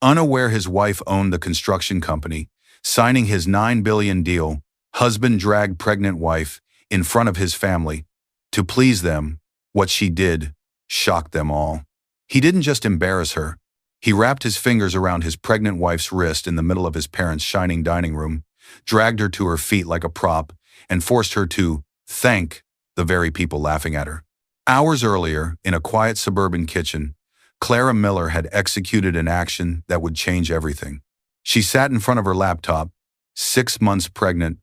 Unaware his wife owned the construction company, signing his $9 billion deal, husband dragged pregnant wife in front of his family. To please them, what she did shocked them all. He didn't just embarrass her. He wrapped his fingers around his pregnant wife's wrist in the middle of his parents' shining dining room, dragged her to her feet like a prop, and forced her to thank the very people laughing at her. Hours earlier, in a quiet suburban kitchen, Clara Miller had executed an action that would change everything. She sat in front of her laptop, 6 months pregnant,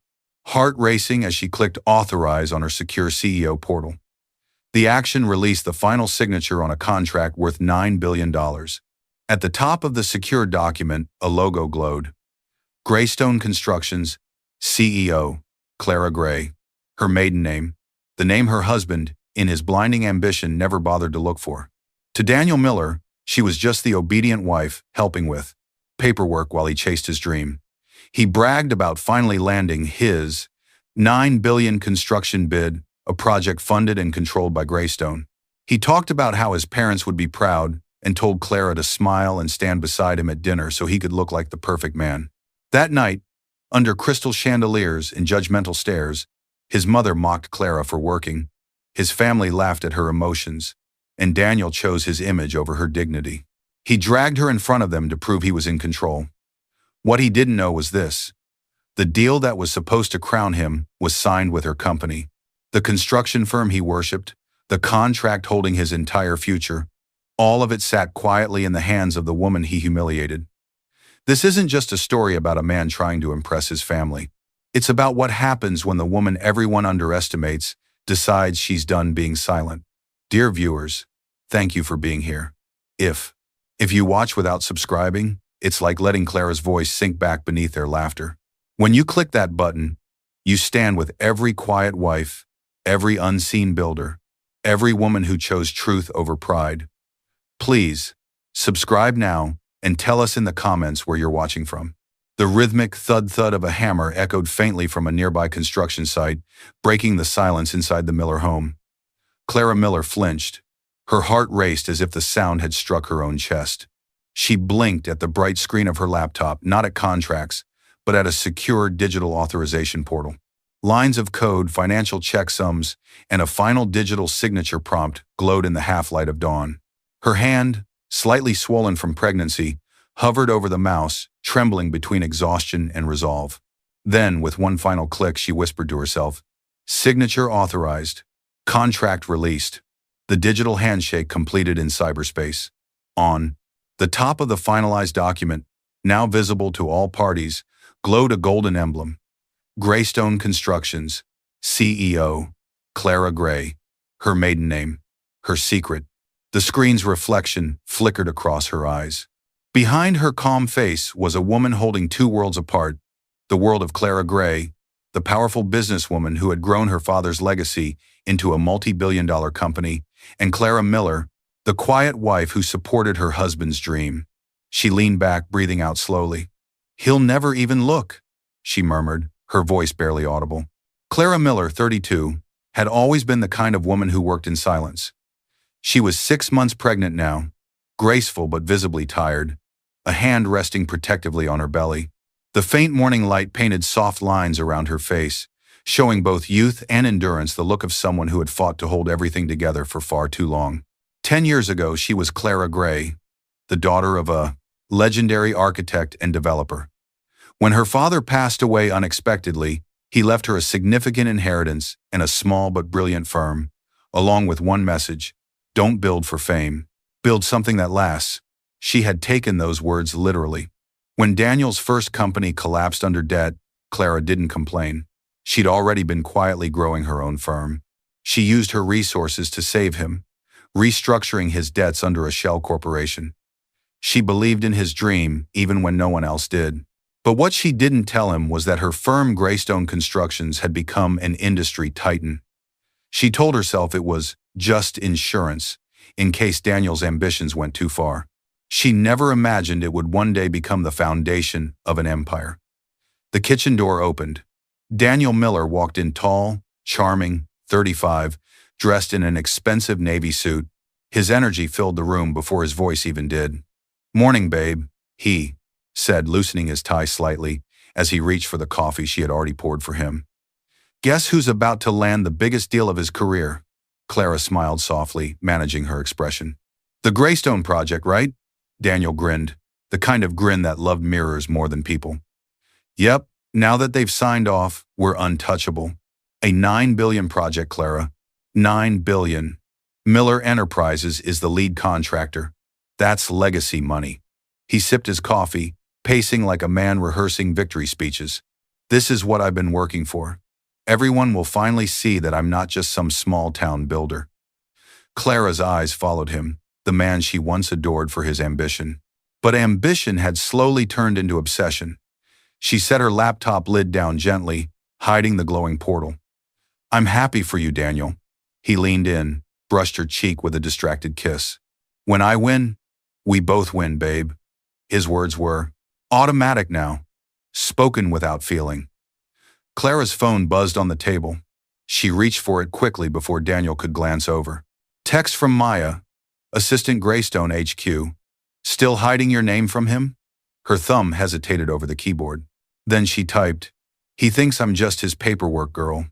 heart racing as she clicked authorize on her secure CEO portal. The action released the final signature on a contract worth $9 billion. At the top of the secure document, a logo glowed. Greystone Constructions, CEO, Clara Gray. Her maiden name, the name her husband, in his blinding ambition, never bothered to look for. To Daniel Miller, she was just the obedient wife helping with paperwork while he chased his dream. He bragged about finally landing his $9 billion construction bid, a project funded and controlled by Greystone. He talked about how his parents would be proud and told Clara to smile and stand beside him at dinner so he could look like the perfect man. That night, under crystal chandeliers and judgmental stares, his mother mocked Clara for working. His family laughed at her emotions, and Daniel chose his image over her dignity. He dragged her in front of them to prove he was in control. What he didn't know was this: the deal that was supposed to crown him was signed with her company. The construction firm he worshipped, the contract holding his entire future, all of it sat quietly in the hands of the woman he humiliated. This isn't just a story about a man trying to impress his family. It's about what happens when the woman everyone underestimates decides she's done being silent. Dear viewers, thank you for being here. If you watch without subscribing, it's like letting Clara's voice sink back beneath their laughter. When you click that button, you stand with every quiet wife, every unseen builder, every woman who chose truth over pride. Please, subscribe now and tell us in the comments where you're watching from. The rhythmic thud-thud of a hammer echoed faintly from a nearby construction site, breaking the silence inside the Miller home. Clara Miller flinched. Her heart raced as if the sound had struck her own chest. She blinked at the bright screen of her laptop, not at contracts, but at a secure digital authorization portal. Lines of code, financial checksums, and a final digital signature prompt glowed in the half-light of dawn. Her hand, slightly swollen from pregnancy, hovered over the mouse, trembling between exhaustion and resolve. Then, with one final click, she whispered to herself, "Signature authorized. Contract released." The digital handshake completed in cyberspace. On the top of the finalized document, now visible to all parties, glowed a golden emblem. Greystone Constructions, CEO, Clara Gray. Her maiden name, her secret. The screen's reflection flickered across her eyes. Behind her calm face was a woman holding two worlds apart: the world of Clara Gray, the powerful businesswoman who had grown her father's legacy into a multi-billion-dollar company, and Clara Miller, the quiet wife who supported her husband's dream. She leaned back, breathing out slowly. "He'll never even look," she murmured, her voice barely audible. Clara Miller, 32, had always been the kind of woman who worked in silence. She was 6 months pregnant now, graceful but visibly tired, a hand resting protectively on her belly. The faint morning light painted soft lines around her face, showing both youth and endurance, the look of someone who had fought to hold everything together for far too long. 10 years ago, she was Clara Gray, the daughter of a legendary architect and developer. When her father passed away unexpectedly, he left her a significant inheritance and a small but brilliant firm, along with one message: don't build for fame, build something that lasts. She had taken those words literally. When Daniel's first company collapsed under debt, Clara didn't complain. She'd already been quietly growing her own firm. She used her resources to save him, restructuring his debts under a shell corporation. She believed in his dream even when no one else did. But what she didn't tell him was that her firm, Greystone Constructions, had become an industry titan. She told herself it was just insurance, in case Daniel's ambitions went too far. She never imagined it would one day become the foundation of an empire. The kitchen door opened. Daniel Miller walked in, tall, charming, 35, dressed in an expensive navy suit. His energy filled the room before his voice even did. "Morning, babe," He said, loosening his tie slightly as he reached for the coffee she had already poured for him. Guess who's about to land the biggest deal of his career? Clara smiled softly, managing her expression. The Greystone project, right? Daniel grinned, the kind of grin that loved mirrors more than people. Yep, now that they've signed off, we're untouchable. A $9 billion project, Clara. $9 billion. Miller Enterprises is the lead contractor. That's legacy money. He sipped his coffee, pacing like a man rehearsing victory speeches. This is what I've been working for. Everyone will finally see that I'm not just some small-town builder. Clara's eyes followed him, the man she once adored for his ambition. But ambition had slowly turned into obsession. She set her laptop lid down gently, hiding the glowing portal. I'm happy for you, Daniel. He leaned in, brushed her cheek with a distracted kiss. When I win, we both win, babe. His words were automatic now, spoken without feeling. Clara's phone buzzed on the table. She reached for it quickly before Daniel could glance over. Text from Maya, Assistant Greystone HQ. Still hiding your name from him? Her thumb hesitated over the keyboard. Then she typed, he thinks I'm just his paperwork girl.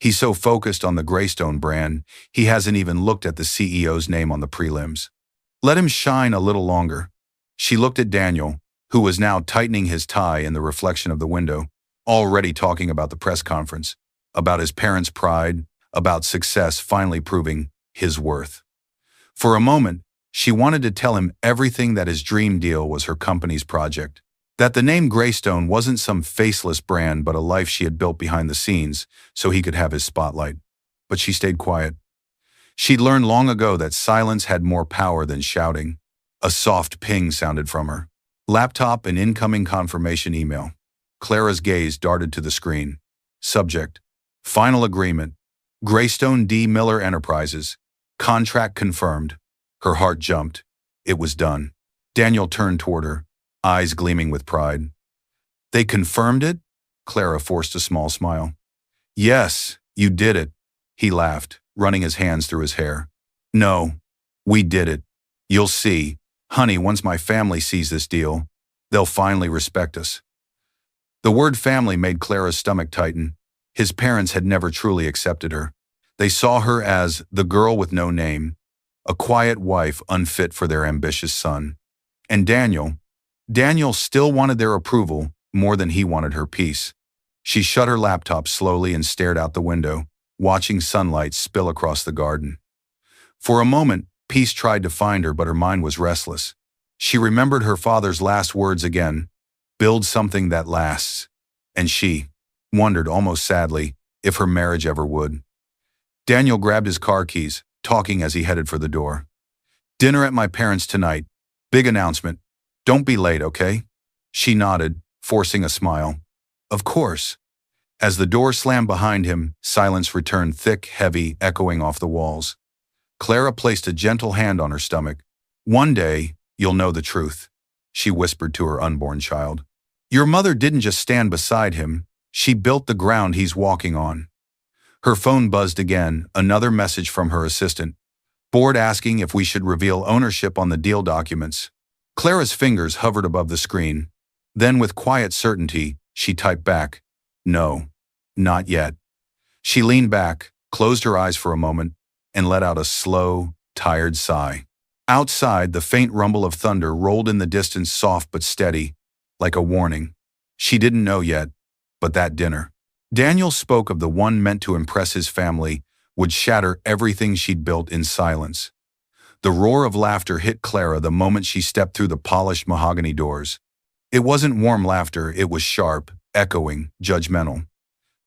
He's so focused on the Greystone brand, he hasn't even looked at the CEO's name on the prelims. Let him shine a little longer. She looked at Daniel, who was now tightening his tie in the reflection of the window, already talking about the press conference, about his parents' pride, about success finally proving his worth. For a moment, she wanted to tell him everything that his dream deal was her company's project, that the name Greystone wasn't some faceless brand but a life she had built behind the scenes so he could have his spotlight. But she stayed quiet. She'd learned long ago that silence had more power than shouting. A soft ping sounded from her. Laptop and incoming confirmation email. Clara's gaze darted to the screen. Subject: Final agreement. Greystone D. Miller Enterprises. Contract confirmed. Her heart jumped. It was done. Daniel turned toward her, eyes gleaming with pride. They confirmed it? Clara forced a small smile. Yes, you did it. He laughed, running his hands through his hair. No, we did it. You'll see. Honey, once my family sees this deal, they'll finally respect us. The word family made Clara's stomach tighten. His parents had never truly accepted her. They saw her as the girl with no name, a quiet wife unfit for their ambitious son. And Daniel still wanted their approval more than he wanted her peace. She shut her laptop slowly and stared out the window, watching sunlight spill across the garden. For a moment, peace tried to find her, but her mind was restless. She remembered her father's last words again, build something that lasts. And she wondered almost sadly if her marriage ever would. Daniel grabbed his car keys, talking as he headed for the door. Dinner at my parents' tonight. Big announcement. Don't be late, okay? She nodded, forcing a smile. Of course. As the door slammed behind him, silence returned thick, heavy, echoing off the walls. Clara placed a gentle hand on her stomach. One day, you'll know the truth, she whispered to her unborn child. Your mother didn't just stand beside him, she built the ground he's walking on. Her phone buzzed again, another message from her assistant. Board asking if we should reveal ownership on the deal documents. Clara's fingers hovered above the screen. Then with quiet certainty, she typed back, no, not yet. She leaned back, closed her eyes for a moment, and let out a slow, tired sigh. Outside, the faint rumble of thunder rolled in the distance, soft but steady, like a warning. She didn't know yet, but that dinner. Daniel spoke of the one meant to impress his family, would shatter everything she'd built in silence. The roar of laughter hit Clara the moment she stepped through the polished mahogany doors. It wasn't warm laughter, it was sharp, echoing, judgmental.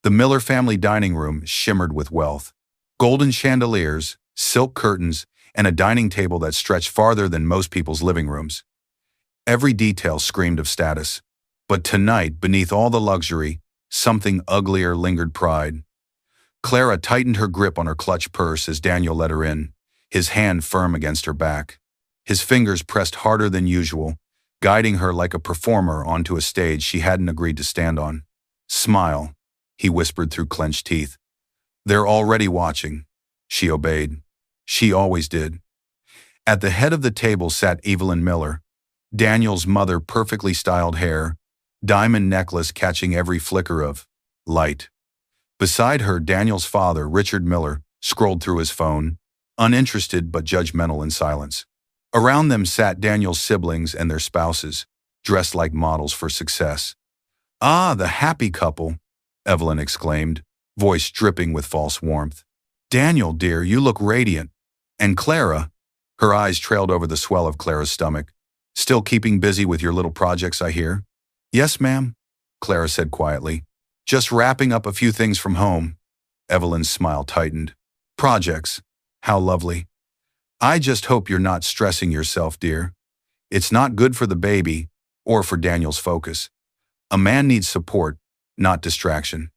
The Miller family dining room shimmered with wealth. Golden chandeliers, silk curtains, and a dining table that stretched farther than most people's living rooms. Every detail screamed of status. But tonight, beneath all the luxury, something uglier lingered: pride. Clara tightened her grip on her clutch purse as Daniel let her in, his hand firm against her back. His fingers pressed harder than usual, guiding her like a performer onto a stage she hadn't agreed to stand on. Smile, he whispered through clenched teeth. They're already watching. She obeyed. She always did. At the head of the table sat Evelyn Miller, Daniel's mother perfectly styled hair, diamond necklace catching every flicker of light. Beside her, Daniel's father, Richard Miller, scrolled through his phone, uninterested but judgmental in silence. Around them sat Daniel's siblings and their spouses, dressed like models for success. "Ah, the happy couple," Evelyn exclaimed, voice dripping with false warmth. "Daniel, dear, you look radiant. And Clara," her eyes trailed over the swell of Clara's stomach, "still keeping busy with your little projects, I hear?" "Yes, ma'am," Clara said quietly. "Just wrapping up a few things from home." Evelyn's smile tightened. "Projects? How lovely. I just hope you're not stressing yourself, dear. It's not good for the baby or for Daniel's focus. A man needs support, not distraction."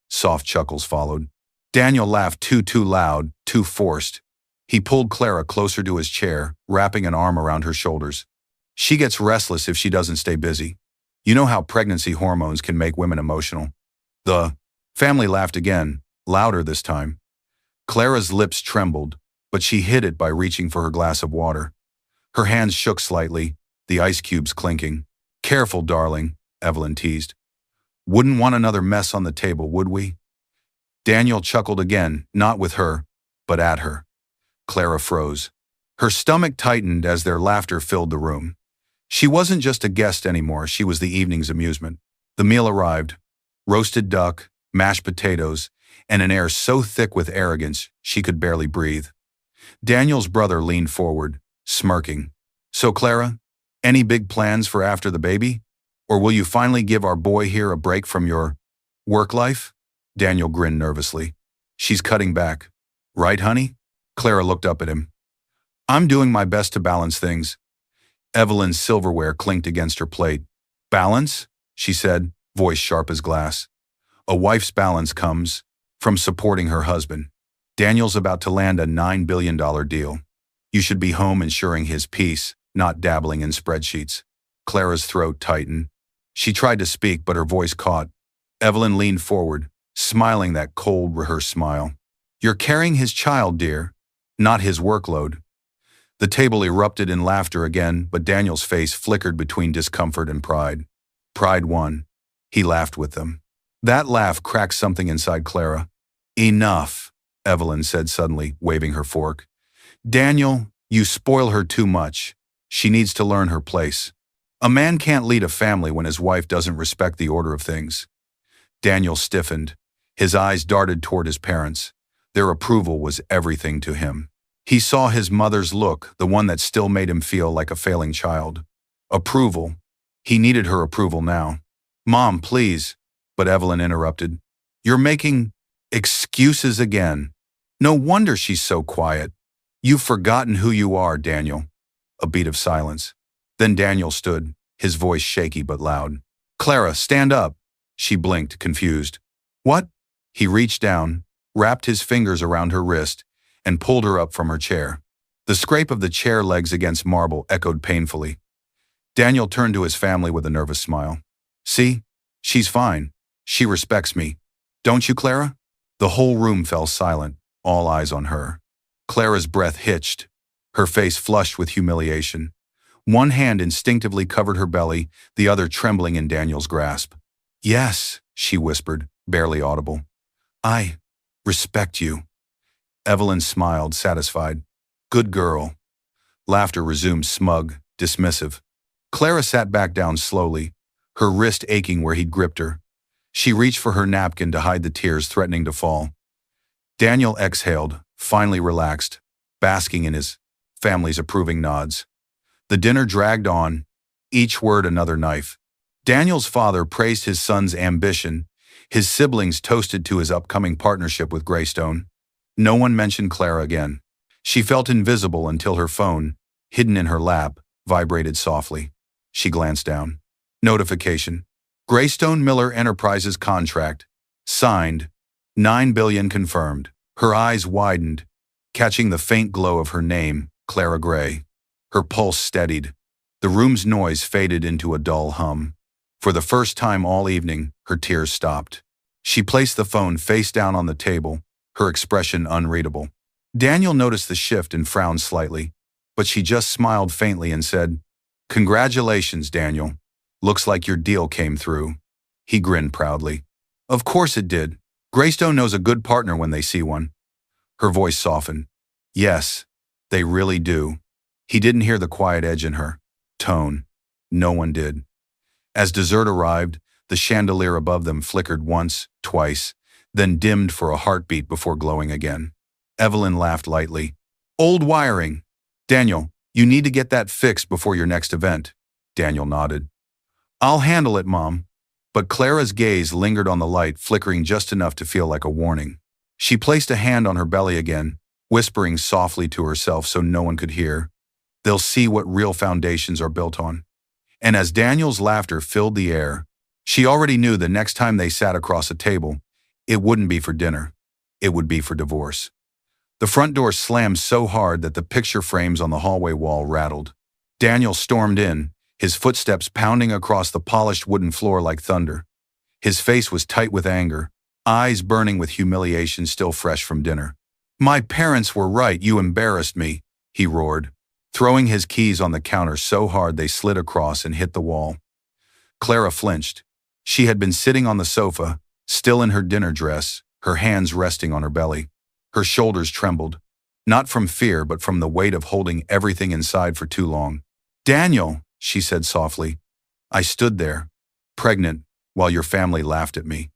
Soft chuckles followed. Daniel laughed too loud, too forced. He pulled Clara closer to his chair, wrapping an arm around her shoulders. "She gets restless if she doesn't stay busy. You know how pregnancy hormones can make women emotional." The family laughed again, louder this time. Clara's lips trembled, but she hid it by reaching for her glass of water. Her hands shook slightly, the ice cubes clinking. "Careful, darling," Evelyn teased. "Wouldn't want another mess on the table, would we?" Daniel chuckled again, not with her, but at her. Clara froze. Her stomach tightened as their laughter filled the room. She wasn't just a guest anymore, she was the evening's amusement. The meal arrived. Roasted duck, mashed potatoes, and an air so thick with arrogance she could barely breathe. Daniel's brother leaned forward, smirking. "So, Clara, any big plans for after the baby? Or will you finally give our boy here a break from your work life?" Daniel grinned nervously. "She's cutting back. Right, honey?" Clara looked up at him. "I'm doing my best to balance things." Evelyn's silverware clinked against her plate. "Balance?" she said, voice sharp as glass. "A wife's balance comes from supporting her husband. Daniel's about to land a $9 billion deal. You should be home ensuring his peace, not dabbling in spreadsheets." Clara's throat tightened. She tried to speak, but her voice caught. Evelyn leaned forward, smiling that cold, rehearsed smile. "You're carrying his child, dear, not his workload." The table erupted in laughter again, but Daniel's face flickered between discomfort and pride. Pride won. He laughed with them. That laugh cracked something inside Clara. "Enough," Evelyn said suddenly, waving her fork. "Daniel, you spoil her too much. She needs to learn her place. A man can't lead a family when his wife doesn't respect the order of things." Daniel stiffened. His eyes darted toward his parents. Their approval was everything to him. He saw his mother's look, the one that still made him feel like a failing child. Approval. He needed her approval now. "Mom, please," but Evelyn interrupted. "You're making excuses again. No wonder she's so quiet. You've forgotten who you are, Daniel." A beat of silence. Then Daniel stood, his voice shaky but loud. "Clara, stand up." She blinked, confused. "What?" He reached down, wrapped his fingers around her wrist, and pulled her up from her chair. The scrape of the chair legs against marble echoed painfully. Daniel turned to his family with a nervous smile. "See? She's fine. She respects me. Don't you, Clara?" The whole room fell silent, all eyes on her. Clara's breath hitched, her face flushed with humiliation. One hand instinctively covered her belly, the other trembling in Daniel's grasp. "Yes," she whispered, barely audible. "I respect you." Evelyn smiled, satisfied. "Good girl." Laughter resumed, smug, dismissive. Clara sat back down slowly, her wrist aching where he'd gripped her. She reached for her napkin to hide the tears threatening to fall. Daniel exhaled, finally relaxed, basking in his family's approving nods. The dinner dragged on, each word another knife. Daniel's father praised his son's ambition. His siblings toasted to his upcoming partnership with Greystone. No one mentioned Clara again. She felt invisible until her phone, hidden in her lap, vibrated softly. She glanced down. Notification. Greystone Miller Enterprises contract. Signed. $9 billion confirmed. Her eyes widened, catching the faint glow of her name, Clara Gray. Her pulse steadied. The room's noise faded into a dull hum. For the first time all evening, her tears stopped. She placed the phone face down on the table, her expression unreadable. Daniel noticed the shift and frowned slightly, but she just smiled faintly and said, Congratulations, Daniel. Looks like your deal came through. He grinned proudly. Of course it did. Greystone knows a good partner when they see one. Her voice softened. Yes, they really do. He didn't hear the quiet edge in her tone. No one did. As dessert arrived, the chandelier above them flickered once, twice, then dimmed for a heartbeat before glowing again. Evelyn laughed lightly. Old wiring. Daniel, you need to get that fixed before your next event. Daniel nodded. I'll handle it, Mom. But Clara's gaze lingered on the light, flickering just enough to feel like a warning. She placed a hand on her belly again, whispering softly to herself so no one could hear. They'll see what real foundations are built on. And as Daniel's laughter filled the air, she already knew the next time they sat across a table, it wouldn't be for dinner. It would be for divorce. The front door slammed so hard that the picture frames on the hallway wall rattled. Daniel stormed in, his footsteps pounding across the polished wooden floor like thunder. His face was tight with anger, eyes burning with humiliation still fresh from dinner. My parents were right, you embarrassed me, he roared, throwing his keys on the counter so hard they slid across and hit the wall. Clara flinched. She had been sitting on the sofa, still in her dinner dress, her hands resting on her belly. Her shoulders trembled, not from fear but from the weight of holding everything inside for too long. Daniel, she said softly. I stood there, pregnant, while your family laughed at me.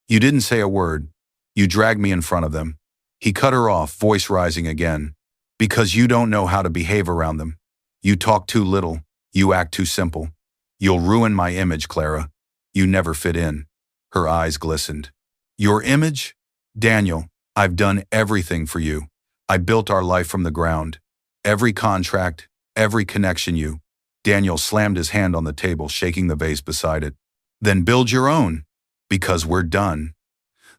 You didn't say a word. You dragged me in front of them. He cut her off, voice rising again. Because you don't know how to behave around them. You talk too little. You act too simple. You'll ruin my image, Clara. You never fit in. Her eyes glistened. Your image? Daniel, I've done everything for you. I built our life from the ground. Every contract, every connection you. Daniel slammed his hand on the table, shaking the vase beside it. Then build your own. Because we're done.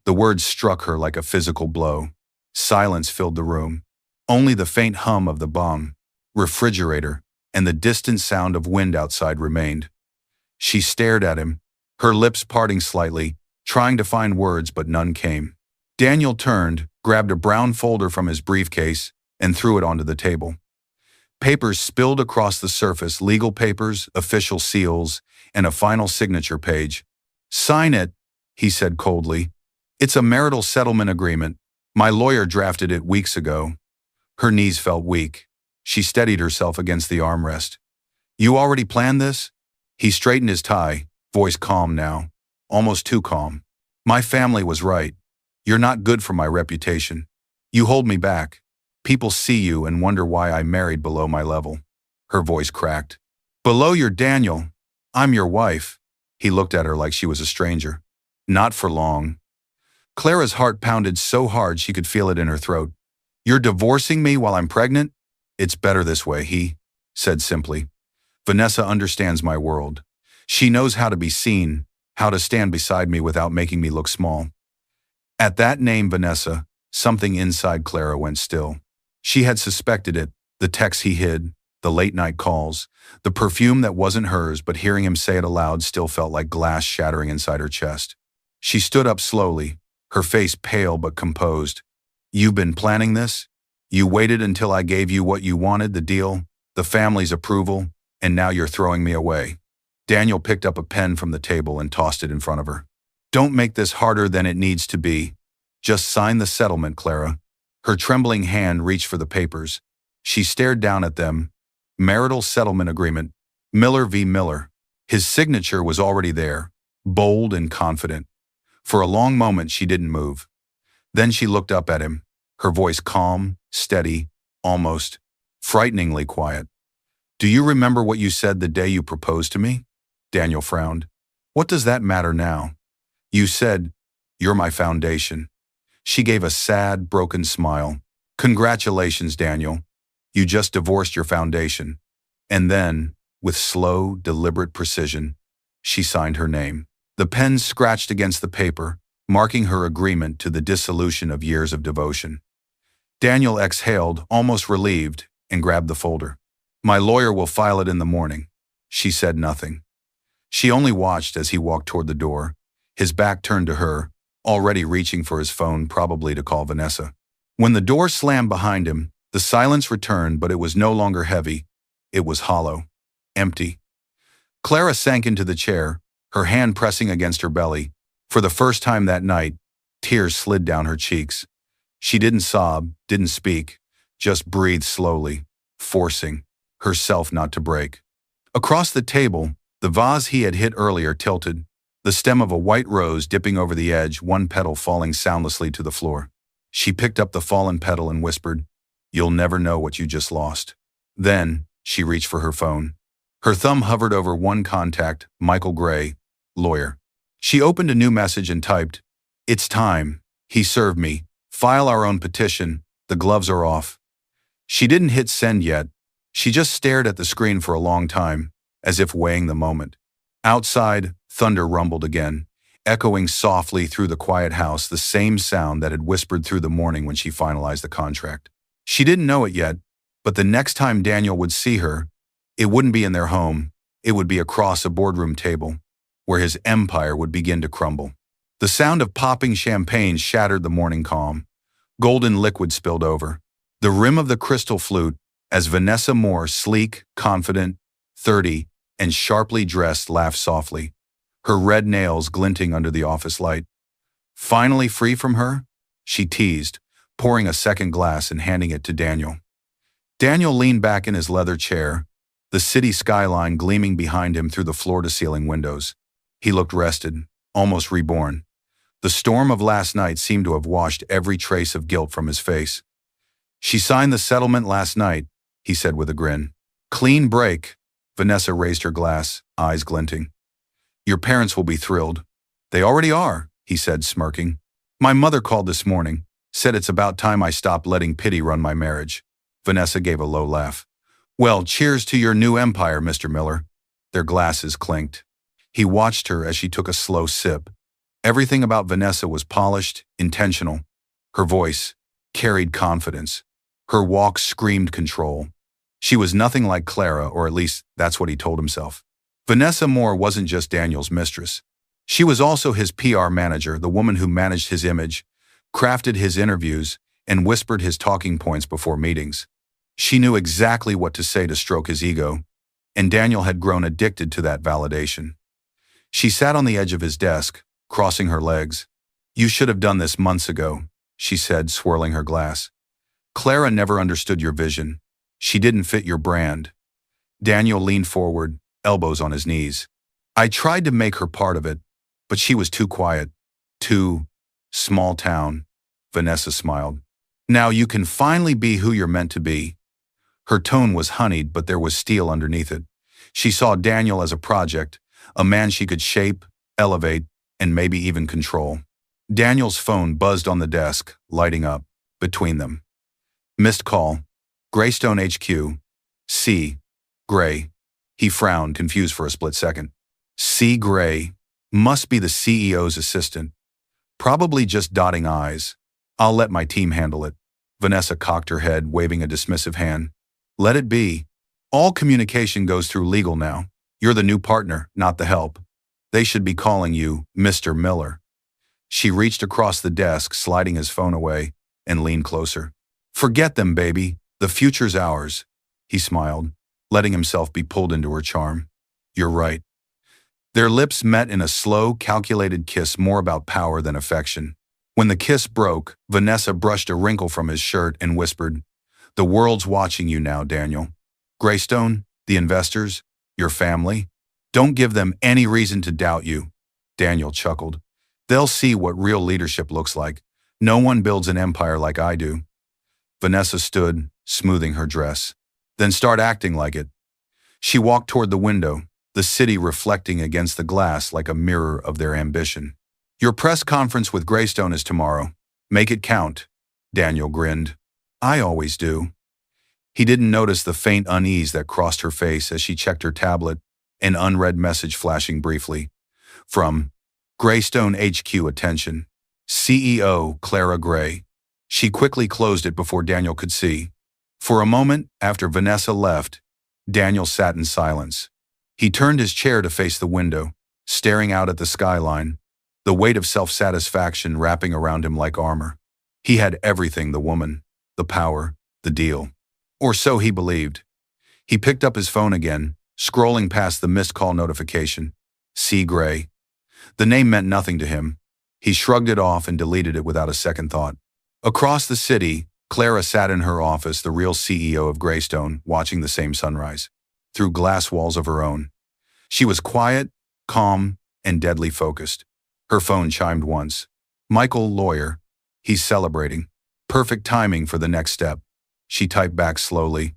The words struck her like a physical blow. Silence filled the room. Only the faint hum of the bomb, refrigerator, and the distant sound of wind outside remained. She stared at him, her lips parting slightly, trying to find words but none came. Daniel turned, grabbed a brown folder from his briefcase, and threw it onto the table. Papers spilled across the surface, legal papers, official seals, and a final signature page. Sign it, he said coldly. It's a marital settlement agreement. My lawyer drafted it weeks ago. Her knees felt weak. She steadied herself against the armrest. You already planned this? He straightened his tie, voice calm now, almost too calm. My family was right. You're not good for my reputation. You hold me back. People see you and wonder why I married below my level. Her voice cracked. Below your Daniel. I'm your wife. He looked at her like she was a stranger. Not for long. Clara's heart pounded so hard she could feel it in her throat. You're divorcing me while I'm pregnant? It's better this way, he said simply. Vanessa understands my world. She knows how to be seen, how to stand beside me without making me look small. At that name, Vanessa, something inside Clara went still. She had suspected it, the texts he hid, the late-night calls, the perfume that wasn't hers, but hearing him say it aloud still felt like glass shattering inside her chest. She stood up slowly, her face pale but composed. You've been planning this? You waited until I gave you what you wanted, the deal, the family's approval, and now you're throwing me away. Daniel picked up a pen from the table and tossed it in front of her. Don't make this harder than it needs to be. Just sign the settlement, Clara. Her trembling hand reached for the papers. She stared down at them. Marital settlement agreement. Miller v. Miller. His signature was already there, bold and confident. For a long moment she didn't move. Then she looked up at him, her voice calm, steady, almost frighteningly quiet. Do you remember what you said the day you proposed to me? Daniel frowned. What does that matter now? You said, you're my foundation. She gave a sad, broken smile. Congratulations, Daniel. You just divorced your foundation. And then, with slow, deliberate precision, she signed her name. The pen scratched against the paper, marking her agreement to the dissolution of years of devotion. Daniel exhaled, almost relieved, and grabbed the folder. My lawyer will file it in the morning. She said nothing. She only watched as he walked toward the door, his back turned to her, already reaching for his phone, probably to call Vanessa. When the door slammed behind him, the silence returned, but it was no longer heavy. It was hollow. empty. Clara sank into the chair, her hand pressing against her belly. For the first time that night, tears slid down her cheeks. She didn't sob, didn't speak, just breathed slowly, forcing herself not to break. Across the table, the vase he had hit earlier tilted, the stem of a white rose dipping over the edge, one petal falling soundlessly to the floor. She picked up the fallen petal and whispered, "You'll never know what you just lost." Then, she reached for her phone. Her thumb hovered over one contact, Michael Gray, lawyer. She opened a new message and typed, "It's time. He served me. File our own petition. The gloves are off." She didn't hit send yet. She just stared at the screen for a long time, as if weighing the moment. Outside, thunder rumbled again, echoing softly through the quiet house, the same sound that had whispered through the morning when she finalized the contract. She didn't know it yet, but the next time Daniel would see her, it wouldn't be in their home, it would be across a boardroom table, where his empire would begin to crumble. The sound of popping champagne shattered the morning calm. Golden liquid spilled over the rim of the crystal flute as Vanessa Moore, sleek, confident, 30, and sharply dressed, laughed softly, her red nails glinting under the office light. Finally free from her? She teased, pouring a second glass and handing it to Daniel. Daniel leaned back in his leather chair, the city skyline gleaming behind him through the floor-to-ceiling windows. He looked rested, almost reborn. The storm of last night seemed to have washed every trace of guilt from his face. "She signed the settlement last night," he said with a grin. "Clean break." Vanessa raised her glass, eyes glinting. "Your parents will be thrilled." "They already are," he said, smirking. "My mother called this morning, said it's about time I stopped letting pity run my marriage." Vanessa gave a low laugh. "Well, cheers to your new empire, Mr. Miller." Their glasses clinked. He watched her as she took a slow sip. Everything about Vanessa was polished, intentional. Her voice carried confidence. Her walk screamed control. She was nothing like Clara, or at least that's what he told himself. Vanessa Moore wasn't just Daniel's mistress. She was also his PR manager, the woman who managed his image, crafted his interviews, and whispered his talking points before meetings. She knew exactly what to say to stroke his ego, and Daniel had grown addicted to that validation. She sat on the edge of his desk, crossing her legs. "You should have done this months ago," she said, swirling her glass. "Clara never understood your vision. She didn't fit your brand." Daniel leaned forward, elbows on his knees. "I tried to make her part of it, but she was too quiet. Too small town." Vanessa smiled. "Now you can finally be who you're meant to be." Her tone was honeyed, but there was steel underneath it. She saw Daniel as a project, a man she could shape, elevate, and maybe even control. Daniel's phone buzzed on the desk, lighting up. Between them. "Missed call. Greystone HQ. C. Gray." He frowned, confused for a split second. C. Gray. Must be the CEO's assistant. Probably just dotting I's. "I'll let my team handle it." Vanessa cocked her head, waving a dismissive hand. "Let it be. All communication goes through legal now. You're the new partner, not the help. They should be calling you Mr. Miller." She reached across the desk, sliding his phone away, and leaned closer. "Forget them, baby. The future's ours." He smiled, letting himself be pulled into her charm. "You're right." Their lips met in a slow, calculated kiss, more about power than affection. When the kiss broke, Vanessa brushed a wrinkle from his shirt and whispered, "The world's watching you now, Daniel. Greystone, the investors, your family. Don't give them any reason to doubt you." Daniel chuckled. "They'll see what real leadership looks like. No one builds an empire like I do." Vanessa stood, smoothing her dress. "Then start acting like it." She walked toward the window, the city reflecting against the glass like a mirror of their ambition. "Your press conference with Greystone is tomorrow. Make it count." Daniel grinned. "I always do." He didn't notice the faint unease that crossed her face as she checked her tablet, an unread message flashing briefly. From Greystone HQ, attention. CEO Clara Gray. She quickly closed it before Daniel could see. For a moment, after Vanessa left, Daniel sat in silence. He turned his chair to face the window, staring out at the skyline, the weight of self-satisfaction wrapping around him like armor. He had everything: the woman, the power, the deal. Or so he believed. He picked up his phone again, scrolling past the missed call notification. C. Gray. The name meant nothing to him. He shrugged it off and deleted it without a second thought. Across the city, Clara sat in her office, the real CEO of Greystone, watching the same sunrise, through glass walls of her own. She was quiet, calm, and deadly focused. Her phone chimed once. Michael, lawyer. He's celebrating. Perfect timing for the next step. She typed back slowly.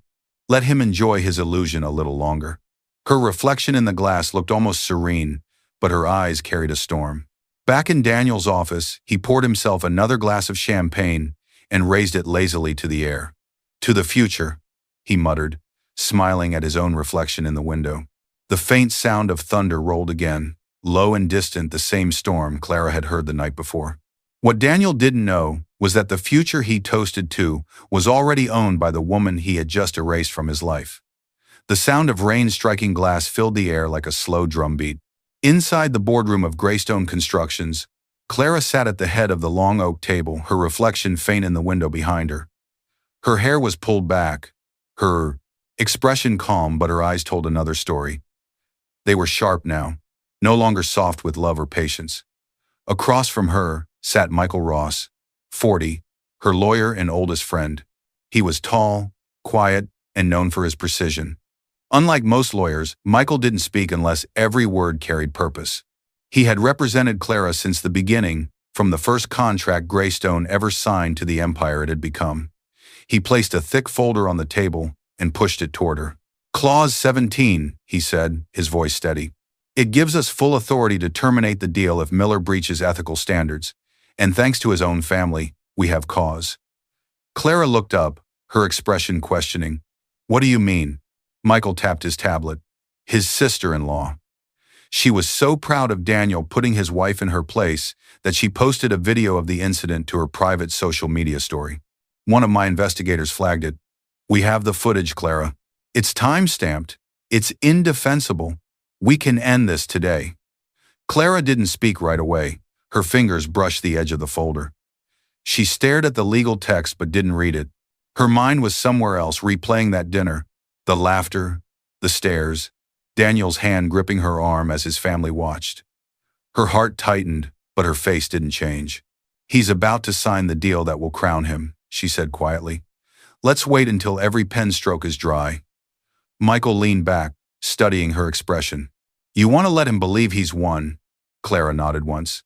Let him enjoy his illusion a little longer. Her reflection in the glass looked almost serene, but her eyes carried a storm. Back in Daniel's office, he poured himself another glass of champagne and raised it lazily to the air. To the future, he muttered, smiling at his own reflection in the window. The faint sound of thunder rolled again, low and distant, the same storm Clara had heard the night before. What Daniel didn't know was that the future he toasted to was already owned by the woman he had just erased from his life. The sound of rain striking glass filled the air like a slow drumbeat. Inside the boardroom of Greystone Constructions, Clara sat at the head of the long oak table, her reflection faint in the window behind her. Her hair was pulled back, her expression calm, but her eyes told another story. They were sharp now, no longer soft with love or patience. Across from her sat Michael Ross, 40, her lawyer and oldest friend. He was tall, quiet, and known for his precision. Unlike most lawyers, Michael didn't speak unless every word carried purpose. He had represented Clara since the beginning, from the first contract Greystone ever signed to the empire it had become. He placed a thick folder on the table and pushed it toward her. Clause 17, he said, his voice steady. It gives us full authority to terminate the deal if Miller breaches ethical standards, and thanks to his own family, we have cause. Clara looked up, her expression questioning. What do you mean? Michael tapped his tablet. His sister-in-law. She was so proud of Daniel putting his wife in her place that she posted a video of the incident to her private social media story. One of my investigators flagged it. We have the footage, Clara. It's time-stamped. It's indefensible. We can end this today. Clara didn't speak right away. Her fingers brushed the edge of the folder. She stared at the legal text but didn't read it. Her mind was somewhere else, replaying that dinner, the laughter, the stares, Daniel's hand gripping her arm as his family watched. Her heart tightened, but her face didn't change. He's about to sign the deal that will crown him, she said quietly. Let's wait until every pen stroke is dry. Michael leaned back, studying her expression. You want to let him believe he's won? Clara nodded once.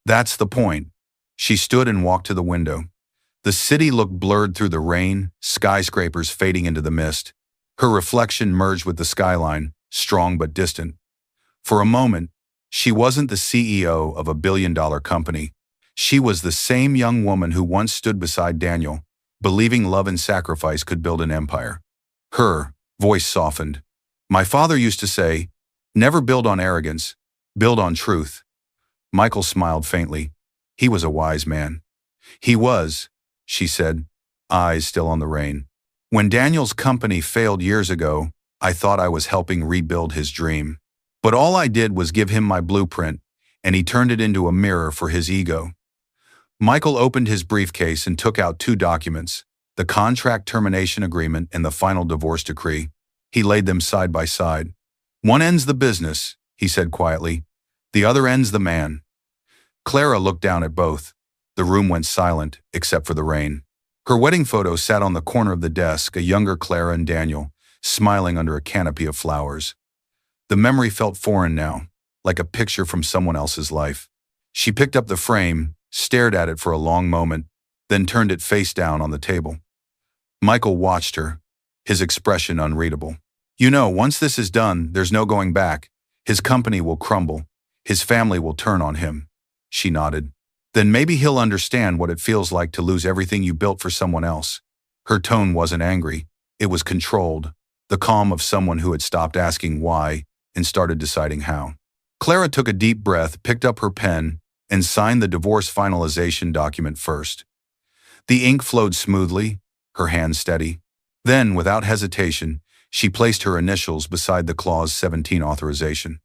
That's the point. She stood and walked to the window. The city looked blurred through the rain, skyscrapers fading into the mist. Her reflection merged with the skyline, strong but distant. For a moment, she wasn't the CEO of a billion-dollar company. She was the same young woman who once stood beside Daniel, believing love and sacrifice could build an empire. Her voice softened. My father used to say, never build on arrogance, build on truth. Michael smiled faintly. He was a wise man. He was, she said, eyes still on the rain. When Daniel's company failed years ago, I thought I was helping rebuild his dream. But all I did was give him my blueprint, and he turned it into a mirror for his ego. Michael opened his briefcase and took out 2 documents, the contract termination agreement and the final divorce decree. He laid them side by side. One ends the business, he said quietly. The other ends the man. Clara looked down at both. The room went silent, except for the rain. Her wedding photo sat on the corner of the desk, a younger Clara and Daniel, smiling under a canopy of flowers. The memory felt foreign now, like a picture from someone else's life. She picked up the frame, stared at it for a long moment, then turned it face down on the table. Michael watched her, his expression unreadable. You know, once this is done, there's no going back. His company will crumble. His family will turn on him. She nodded. Then maybe he'll understand what it feels like to lose everything you built for someone else. Her tone wasn't angry. It was controlled, the calm of someone who had stopped asking why and started deciding how. Clara took a deep breath, picked up her pen, and signed the divorce finalization document first. The ink flowed smoothly, her hand steady. Then, without hesitation, she placed her initials beside the Clause 17 authorization.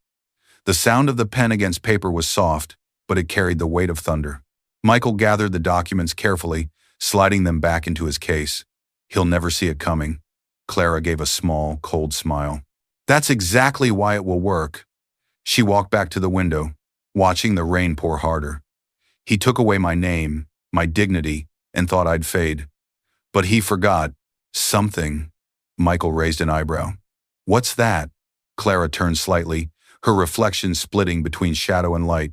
The sound of the pen against paper was soft, but it carried the weight of thunder. Michael gathered the documents carefully, sliding them back into his case. He'll never see it coming. Clara gave a small, cold smile. That's exactly why it will work. She walked back to the window, watching the rain pour harder. He took away my name, my dignity, and thought I'd fade. But he forgot something. Michael raised an eyebrow. What's that? Clara turned slightly, her reflection splitting between shadow and light.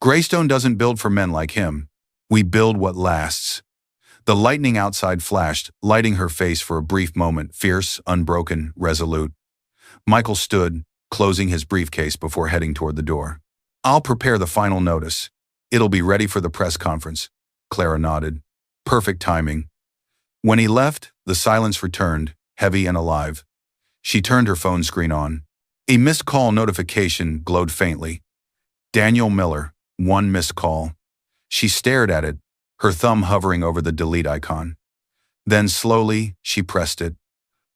Greystone doesn't build for men like him. We build what lasts. The lightning outside flashed, lighting her face for a brief moment, fierce, unbroken, resolute. Michael stood, closing his briefcase before heading toward the door. I'll prepare the final notice. It'll be ready for the press conference. Clara nodded. Perfect timing. When he left, the silence returned, heavy and alive. She turned her phone screen on. A missed call notification glowed faintly. Daniel Miller, 1 missed call. She stared at it, her thumb hovering over the delete icon. Then slowly, she pressed it.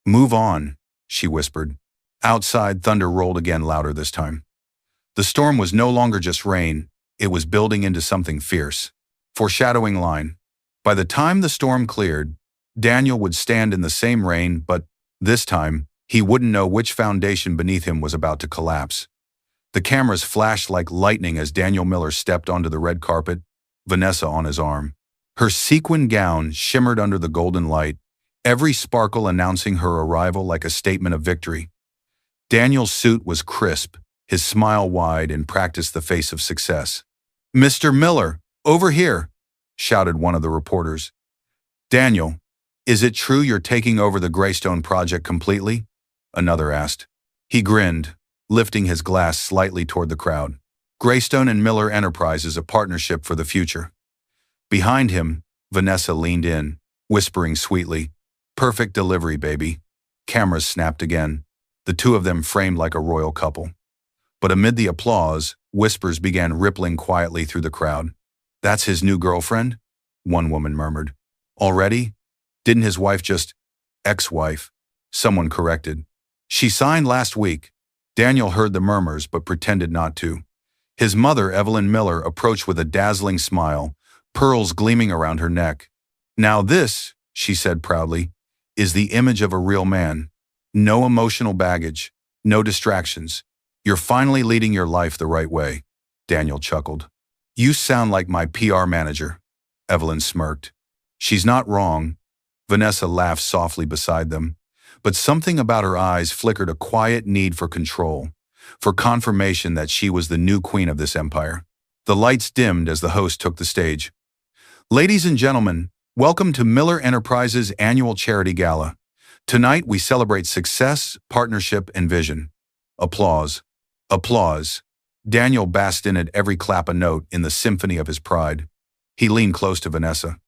Move on, she whispered. Outside, thunder rolled again, louder this time. The storm was no longer just rain, it was building into something fierce. Foreshadowing line. By the time the storm cleared, Daniel would stand in the same rain, but this time, he wouldn't know which foundation beneath him was about to collapse. The cameras flashed like lightning as Daniel Miller stepped onto the red carpet, Vanessa on his arm. Her sequin gown shimmered under the golden light, every sparkle announcing her arrival like a statement of victory. Daniel's suit was crisp, his smile wide and practiced the face of success. Mr. Miller, over here, shouted one of the reporters. Daniel, is it true you're taking over the Greystone project completely? Another asked. He grinned, lifting his glass slightly toward the crowd. Greystone and Miller Enterprises, a partnership for the future. Behind him, Vanessa leaned in, whispering sweetly, Perfect delivery, baby. Cameras snapped again, the two of them framed like a royal couple. But amid the applause, whispers began rippling quietly through the crowd. That's his new girlfriend? One woman murmured. Already? Didn't his wife just… ex-wife? Someone corrected. She signed last week. Daniel heard the murmurs but pretended not to. His mother, Evelyn Miller, approached with a dazzling smile, pearls gleaming around her neck. Now this, she said proudly, is the image of a real man. No emotional baggage, no distractions. You're finally leading your life the right way. Daniel chuckled. You sound like my PR manager. Evelyn smirked. She's not wrong. Vanessa laughed softly beside them, but something about her eyes flickered a quiet need for control, for confirmation that she was the new queen of this empire. The lights dimmed as the host took the stage. Ladies and gentlemen, welcome to Miller Enterprises' annual charity gala. Tonight we celebrate success, partnership, and vision. Applause. Applause. Daniel basked in at every clap a note in the symphony of his pride. He leaned close to Vanessa.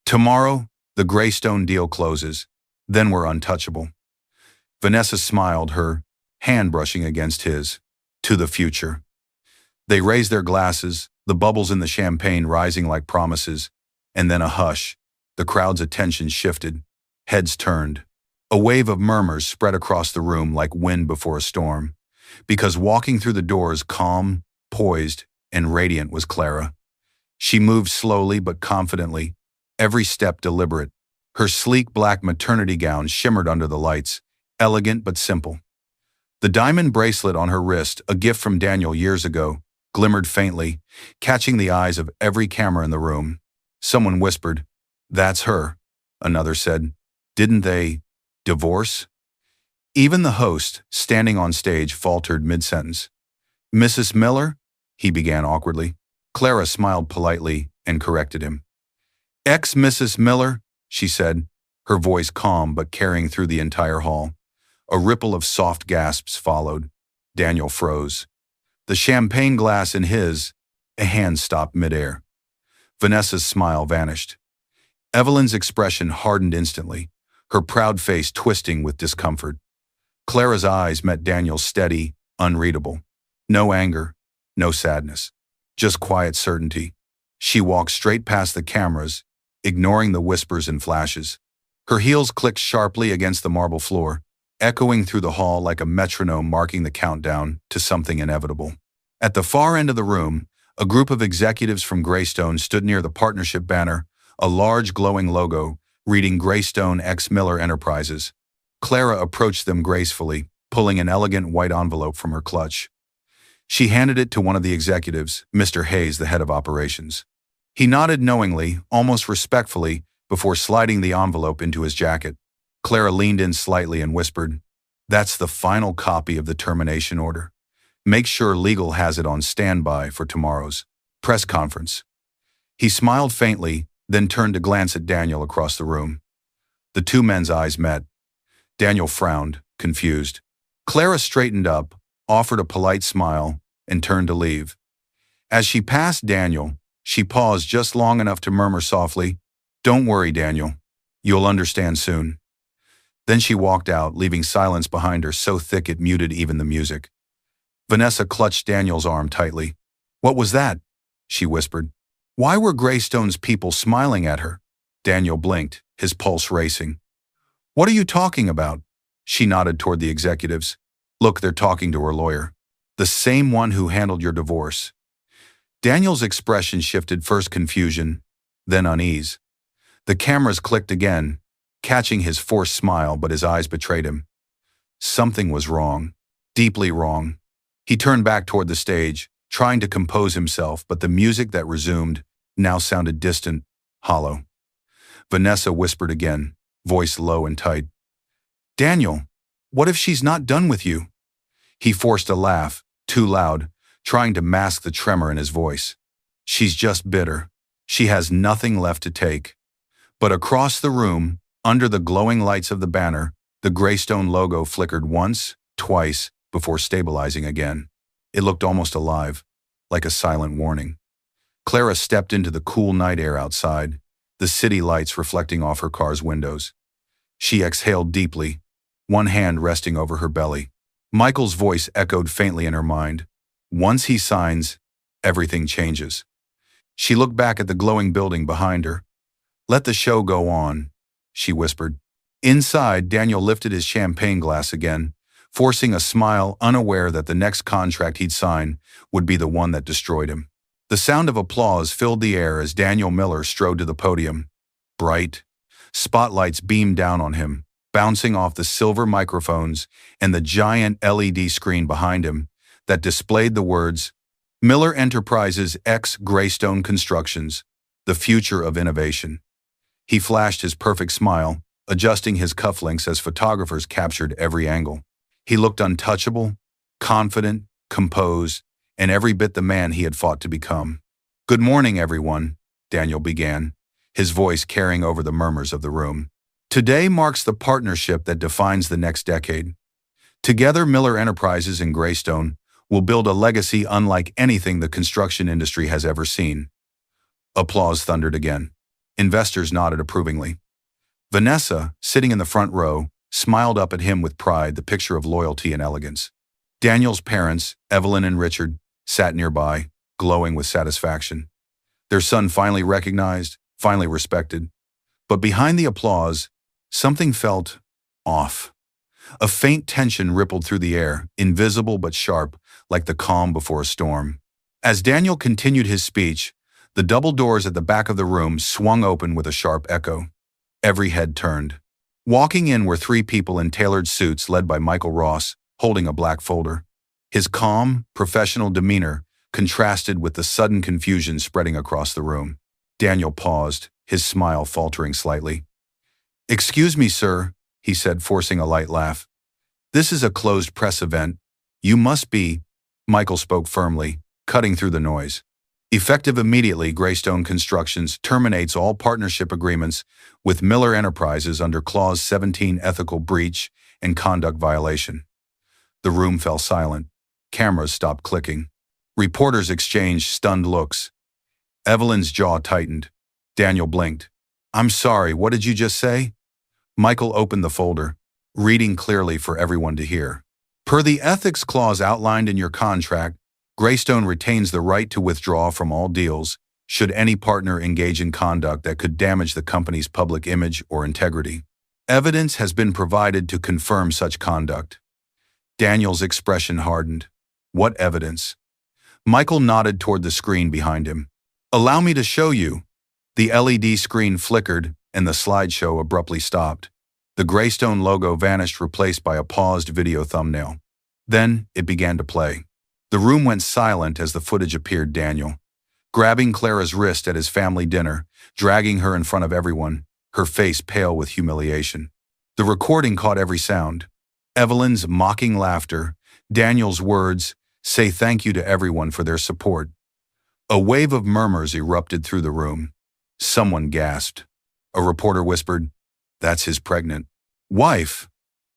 Tomorrow, the Greystone deal closes. Then we're untouchable. Vanessa smiled, her hand brushing against his. To the future. They raised their glasses, the bubbles in the champagne rising like promises, and then a hush. The crowd's attention shifted. Heads turned. A wave of murmurs spread across the room like wind before a storm. Because walking through the doors, calm, poised, and radiant, was Clara. She moved slowly but confidently, every step deliberate. Her sleek black maternity gown shimmered under the lights, elegant but simple. The diamond bracelet on her wrist, a gift from Daniel years ago, glimmered faintly, catching the eyes of every camera in the room. Someone whispered, "That's her." Another said, "Didn't they divorce?" Even the host, standing on stage, faltered mid-sentence. "Mrs. Miller?" he began awkwardly. Clara smiled politely and corrected him. "Ex-Mrs. Miller," she said, her voice calm but carrying through the entire hall. A ripple of soft gasps followed. Daniel froze. The champagne glass in his, a hand stopped midair. Vanessa's smile vanished. Evelyn's expression hardened instantly, her proud face twisting with discomfort. Clara's eyes met Daniel's steady, unreadable. No anger, no sadness, just quiet certainty. She walked straight past the cameras, ignoring the whispers and flashes. Her heels clicked sharply against the marble floor, echoing through the hall like a metronome marking the countdown to something inevitable. At the far end of the room, a group of executives from Greystone stood near the partnership banner, a large glowing logo reading Greystone x Miller Enterprises. Clara approached them gracefully, pulling an elegant white envelope from her clutch. She handed it to one of the executives, Mr. Hayes, the head of operations. He nodded knowingly, almost respectfully, before sliding the envelope into his jacket. Clara leaned in slightly and whispered, "That's the final copy of the termination order. Make sure legal has it on standby for tomorrow's press conference." He smiled faintly, then turned to glance at Daniel across the room. The two men's eyes met. Daniel frowned, confused. Clara straightened up, offered a polite smile, and turned to leave. As she passed Daniel, she paused just long enough to murmur softly, "Don't worry, Daniel. You'll understand soon." Then she walked out, leaving silence behind her so thick it muted even the music. Vanessa clutched Daniel's arm tightly. "What was that?" she whispered. Why were Greystone's people smiling at her? Daniel blinked, his pulse racing. "What are you talking about?" She nodded toward the executives. "Look, they're talking to her lawyer. The same one who handled your divorce." Daniel's expression shifted, first confusion, then unease. The cameras clicked again, catching his forced smile, but his eyes betrayed him. Something was wrong, deeply wrong. He turned back toward the stage, trying to compose himself, but the music that resumed now sounded distant, hollow. Vanessa whispered again, voice low and tight. "Daniel, what if she's not done with you?" He forced a laugh, too loud, trying to mask the tremor in his voice. "She's just bitter. She has nothing left to take." But across the room, under the glowing lights of the banner, the Greystone logo flickered once, twice, before stabilizing again. It looked almost alive, like a silent warning. Clara stepped into the cool night air outside, the city lights reflecting off her car's windows. She exhaled deeply, one hand resting over her belly. Michael's voice echoed faintly in her mind. Once he signs, everything changes. She looked back at the glowing building behind her. "Let the show go on," she whispered. Inside, Daniel lifted his champagne glass again, forcing a smile, unaware that the next contract he'd sign would be the one that destroyed him. The sound of applause filled the air as Daniel Miller strode to the podium. Bright spotlights beamed down on him, bouncing off the silver microphones and the giant LED screen behind him that displayed the words, "Miller Enterprises X Greystone Constructions, the future of innovation." He flashed his perfect smile, adjusting his cufflinks as photographers captured every angle. He looked untouchable, confident, composed, and every bit the man he had fought to become. "Good morning, everyone," Daniel began, his voice carrying over the murmurs of the room. "Today marks the partnership that defines the next decade. Together, Miller Enterprises and Greystone will build a legacy unlike anything the construction industry has ever seen." Applause thundered again. Investors nodded approvingly. Vanessa, sitting in the front row, smiled up at him with pride, the picture of loyalty and elegance. Daniel's parents, Evelyn and Richard, sat nearby, glowing with satisfaction. Their son finally recognized, finally respected. But behind the applause, something felt off. A faint tension rippled through the air, invisible but sharp, like the calm before a storm. As Daniel continued his speech, the double doors at the back of the room swung open with a sharp echo. Every head turned. Walking in were three people in tailored suits led by Michael Ross, holding a black folder. His calm, professional demeanor contrasted with the sudden confusion spreading across the room. Daniel paused, his smile faltering slightly. "Excuse me, sir," he said, forcing a light laugh. "This is a closed press event. You must be—" Michael spoke firmly, cutting through the noise. "Effective immediately, Greystone Constructions terminates all partnership agreements with Miller Enterprises under Clause 17 ethical breach and conduct violation." The room fell silent. Cameras stopped clicking. Reporters exchanged stunned looks. Evelyn's jaw tightened. Daniel blinked. "I'm sorry, what did you just say?" Michael opened the folder, reading clearly for everyone to hear. "Per the ethics clause outlined in your contract, Greystone retains the right to withdraw from all deals should any partner engage in conduct that could damage the company's public image or integrity. Evidence has been provided to confirm such conduct." Daniel's expression hardened. "What evidence?" Michael nodded toward the screen behind him. "Allow me to show you." The LED screen flickered, and the slideshow abruptly stopped. The Greystone logo vanished, replaced by a paused video thumbnail. Then it began to play. The room went silent as the footage appeared. Daniel, grabbing Clara's wrist at his family dinner, dragging her in front of everyone, her face pale with humiliation. The recording caught every sound. Evelyn's mocking laughter, Daniel's words, "Say thank you to everyone for their support." A wave of murmurs erupted through the room. Someone gasped. A reporter whispered, "That's his pregnant wife."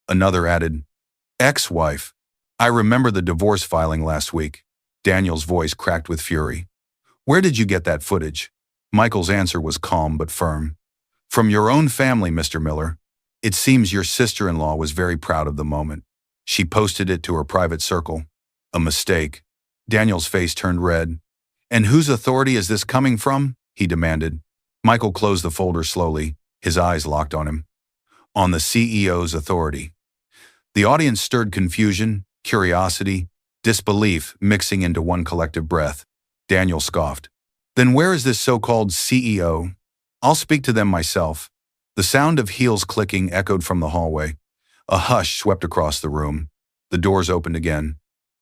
Another added, "Ex-wife. I remember the divorce filing last week." Daniel's voice cracked with fury. "Where did you get that footage?" Michael's answer was calm but firm. "From your own family, Mr. Miller. It seems your sister-in-law was very proud of the moment. She posted it to her private circle." "A mistake." Daniel's face turned red. "And whose authority is this coming from?" he demanded. Michael closed the folder slowly, his eyes locked on him. "On the CEO's authority." The audience stirred confusion, curiosity, disbelief mixing into one collective breath. Daniel scoffed. "Then where is this so-called CEO? I'll speak to them myself." The sound of heels clicking echoed from the hallway. A hush swept across the room. The doors opened again,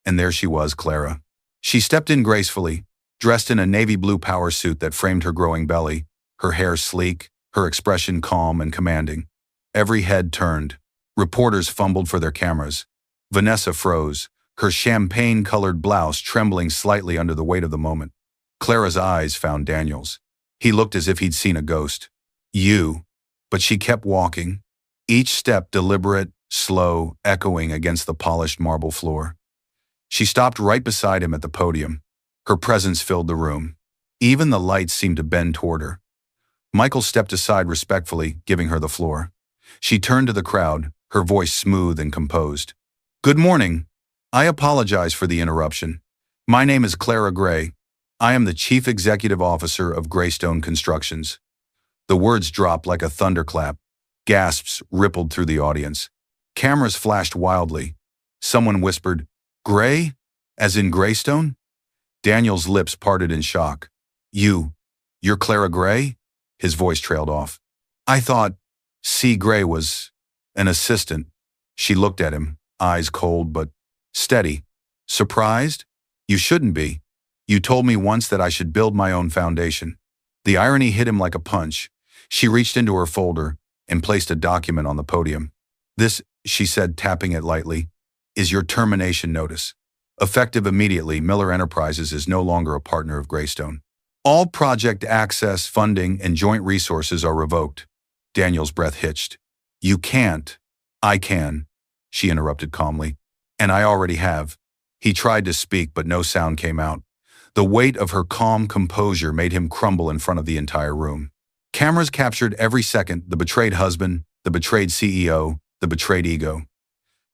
and there she was, Clara. She stepped in gracefully, dressed in a navy blue power suit that framed her growing belly, her hair sleek, her expression calm and commanding. Every head turned. Reporters fumbled for their cameras. Vanessa froze, her champagne-colored blouse trembling slightly under the weight of the moment. Clara's eyes found Daniel's. He looked as if he'd seen a ghost. "You." But she kept walking, each step deliberate, slow, echoing against the polished marble floor. She stopped right beside him at the podium. Her presence filled the room. Even the lights seemed to bend toward her. Michael stepped aside respectfully, giving her the floor. She turned to the crowd, her voice smooth and composed. "Good morning. I apologize for the interruption. My name is Clara Gray. I am the Chief Executive Officer of Greystone Constructions." The words dropped like a thunderclap. Gasps rippled through the audience. Cameras flashed wildly. Someone whispered, "Gray? As in Greystone?" Daniel's lips parted in shock. You're Clara Gray?" His voice trailed off. "I thought C. Gray was an assistant." She looked at him, eyes cold but steady. "Surprised? You shouldn't be. You told me once that I should build my own foundation." The irony hit him like a punch. She reached into her folder and placed a document on the podium. "This," she said, tapping it lightly, "is your termination notice. Effective immediately, Miller Enterprises is no longer a partner of Greystone. All project access, funding, and joint resources are revoked." Daniel's breath hitched. "You can't." "I can," she interrupted calmly. "And I already have." He tried to speak, but no sound came out. The weight of her calm composure made him crumble in front of the entire room. Cameras captured every second: the betrayed husband, the betrayed CEO, the betrayed ego.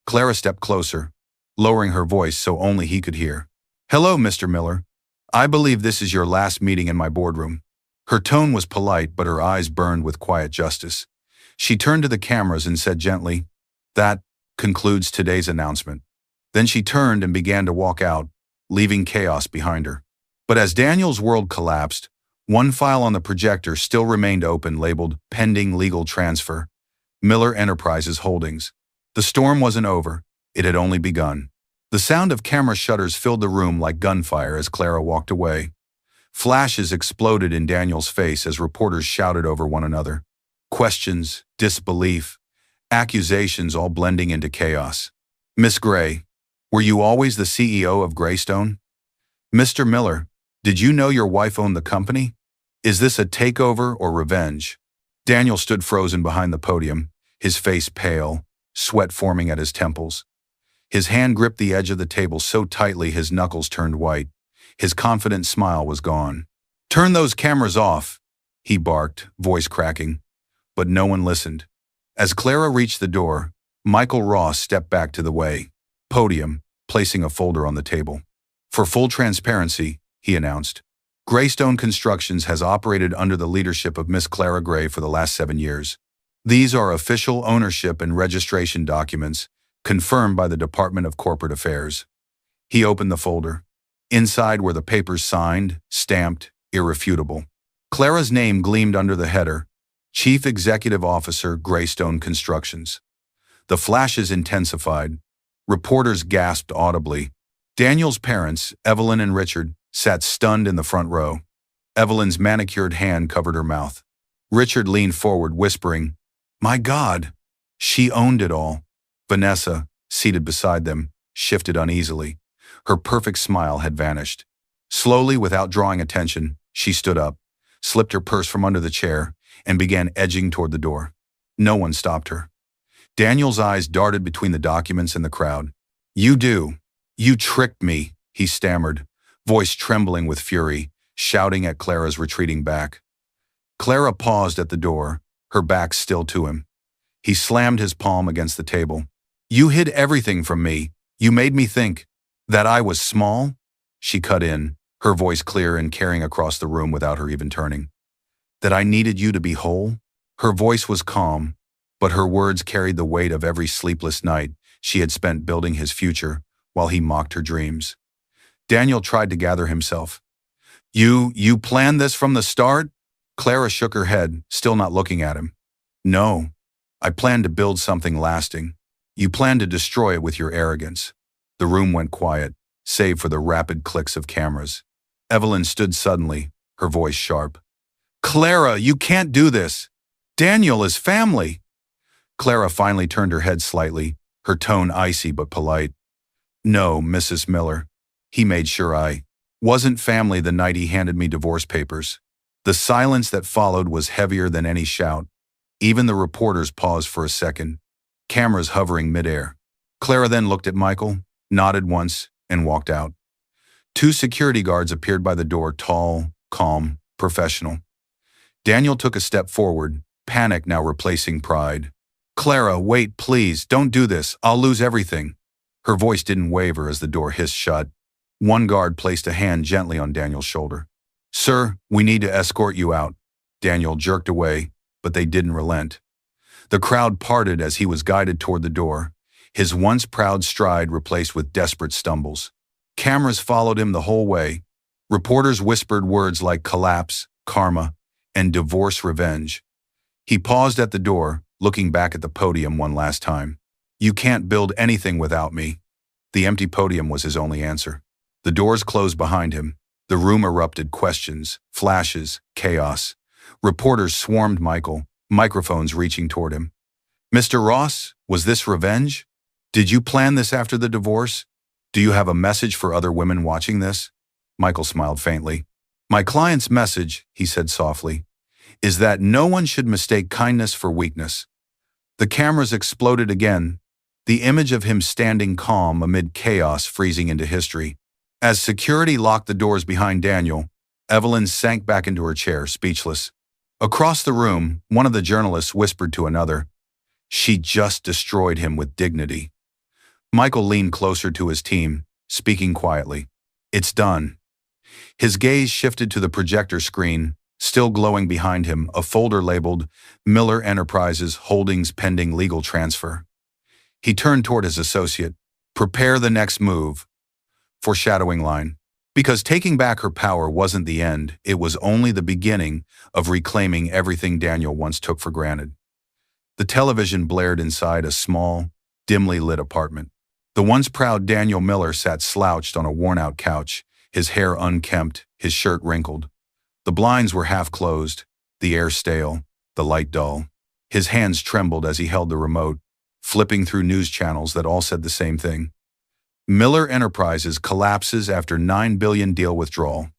Clara stepped closer, lowering her voice so only he could hear. "Hello, Mr. Miller. I believe this is your last meeting in my boardroom." Her tone was polite, but her eyes burned with quiet justice. She turned to the cameras and said gently, "That concludes today's announcement." Then she turned and began to walk out, leaving chaos behind her. But as Daniel's world collapsed, one file on the projector still remained open, labeled "Pending Legal Transfer, Miller Enterprises Holdings." The storm wasn't over. It had only begun. The sound of camera shutters filled the room like gunfire as Clara walked away. Flashes exploded in Daniel's face as reporters shouted over one another. Questions, disbelief, accusations all blending into chaos. "Miss Gray, were you always the CEO of Greystone?" "Mr. Miller, did you know your wife owned the company? Is this a takeover or revenge?" Daniel stood frozen behind the podium, his face pale, sweat forming at his temples. His hand gripped the edge of the table so tightly his knuckles turned white. His confident smile was gone. "Turn those cameras off," he barked, voice cracking. But no one listened. As Clara reached the door, Michael Ross stepped back to the podium, placing a folder on the table. "For full transparency," he announced, "Greystone Constructions has operated under the leadership of Miss Clara Gray for the last 7 years. These are official ownership and registration documents confirmed by the Department of Corporate Affairs." He opened the folder. Inside were the papers signed, stamped, irrefutable. Clara's name gleamed under the header, Chief Executive Officer, Greystone Constructions. The flashes intensified. Reporters gasped audibly. Daniel's parents, Evelyn and Richard, sat stunned in the front row. Evelyn's manicured hand covered her mouth. Richard leaned forward, whispering, "My God!" She owned it all. Vanessa, seated beside them, shifted uneasily. Her perfect smile had vanished. Slowly, without drawing attention, she stood up, slipped her purse from under the chair, and began edging toward the door. No one stopped her. Daniel's eyes darted between the documents and the crowd. You tricked me," he stammered, voice trembling with fury, shouting at Clara's retreating back. Clara paused at the door, her back still to him. He slammed his palm against the table. "You hid everything from me. You made me think that I was small?" She cut in, her voice clear and carrying across the room without her even turning. "That I needed you to be whole?" Her voice was calm, but her words carried the weight of every sleepless night she had spent building his future while he mocked her dreams. Daniel tried to gather himself. You planned this from the start?" Clara shook her head, still not looking at him. "No. I planned to build something lasting. You planned to destroy it with your arrogance." The room went quiet, save for the rapid clicks of cameras. Evelyn stood suddenly, her voice sharp. "Clara, you can't do this. Daniel is family." Clara finally turned her head slightly, her tone icy but polite. "No, Mrs. Miller. He made sure I wasn't family the night he handed me divorce papers." The silence that followed was heavier than any shout. Even the reporters paused for a second, cameras hovering midair. Clara then looked at Michael, nodded once, and walked out. Two security guards appeared by the door, tall, calm, professional. Daniel took a step forward, panic now replacing pride. "Clara, wait, please, don't do this. I'll lose everything." Her voice didn't waver as the door hissed shut. One guard placed a hand gently on Daniel's shoulder. "Sir, we need to escort you out." Daniel jerked away, but they didn't relent. The crowd parted as he was guided toward the door, his once proud stride replaced with desperate stumbles. Cameras followed him the whole way. Reporters whispered words like collapse, karma, and divorce revenge. He paused at the door, looking back at the podium one last time. "You can't build anything without me." The empty podium was his only answer. The doors closed behind him. The room erupted, questions, flashes, chaos. Reporters swarmed Michael, microphones reaching toward him. "Mr. Ross, was this revenge? Did you plan this after the divorce? Do you have a message for other women watching this?" Michael smiled faintly. "My client's message," he said softly, "is that no one should mistake kindness for weakness." The cameras exploded again, the image of him standing calm amid chaos freezing into history. As security locked the doors behind Daniel, Evelyn sank back into her chair, speechless. Across the room, one of the journalists whispered to another, "She just destroyed him with dignity." Michael leaned closer to his team, speaking quietly. "It's done." His gaze shifted to the projector screen, still glowing behind him, a folder labeled Miller Enterprises Holdings Pending Legal Transfer. He turned toward his associate. "Prepare the next move." Foreshadowing line. Because taking back her power wasn't the end, it was only the beginning of reclaiming everything Daniel once took for granted. The television blared inside a small, dimly lit apartment. The once proud Daniel Miller sat slouched on a worn-out couch, his hair unkempt, his shirt wrinkled. The blinds were half closed, the air stale, the light dull. His hands trembled as he held the remote, flipping through news channels that all said the same thing. Miller Enterprises collapses after $9 billion deal withdrawal.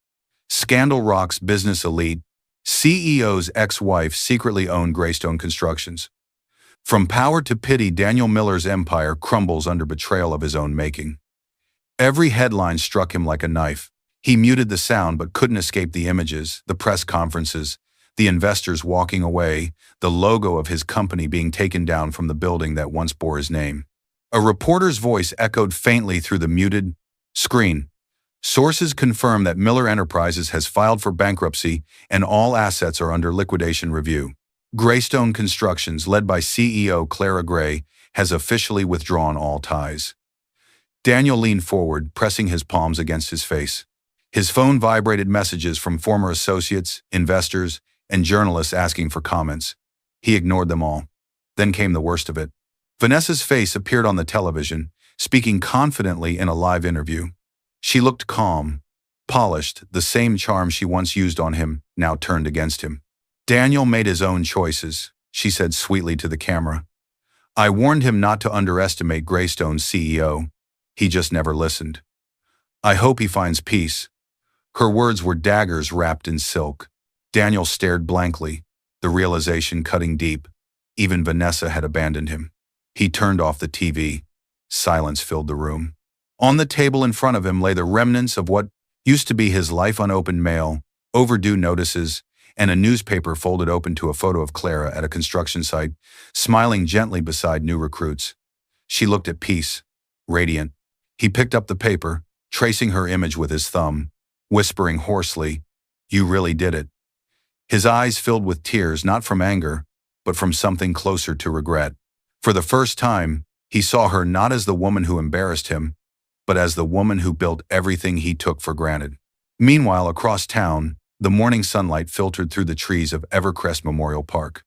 Scandal rocks business elite. CEO's ex-wife secretly owned Greystone Constructions. From power to pity, Daniel Miller's empire crumbles under betrayal of his own making. Every headline struck him like a knife. He muted the sound but couldn't escape the images, the press conferences, the investors walking away, the logo of his company being taken down from the building that once bore his name. A reporter's voice echoed faintly through the muted screen. Sources confirm that Miller Enterprises has filed for bankruptcy and all assets are under liquidation review. Greystone Constructions, led by CEO Clara Gray, has officially withdrawn all ties. Daniel leaned forward, pressing his palms against his face. His phone vibrated, messages from former associates, investors, and journalists asking for comments. He ignored them all. Then came the worst of it. Vanessa's face appeared on the television, speaking confidently in a live interview. She looked calm, polished, the same charm she once used on him, now turned against him. Daniel made his own choices, she said sweetly to the camera. I warned him not to underestimate Greystone's CEO. He just never listened. I hope he finds peace. Her words were daggers wrapped in silk. Daniel stared blankly, the realization cutting deep. Even Vanessa had abandoned him. He turned off the TV. Silence filled the room. On the table in front of him lay the remnants of what used to be his life: unopened mail, overdue notices, and a newspaper folded open to a photo of Clara at a construction site, smiling gently beside new recruits. She looked at peace, radiant. He picked up the paper, tracing her image with his thumb, whispering hoarsely, "You really did it." His eyes filled with tears, not from anger, but from something closer to regret. For the first time, he saw her not as the woman who embarrassed him, but as the woman who built everything he took for granted. Meanwhile, across town, the morning sunlight filtered through the trees of Evercrest Memorial Park.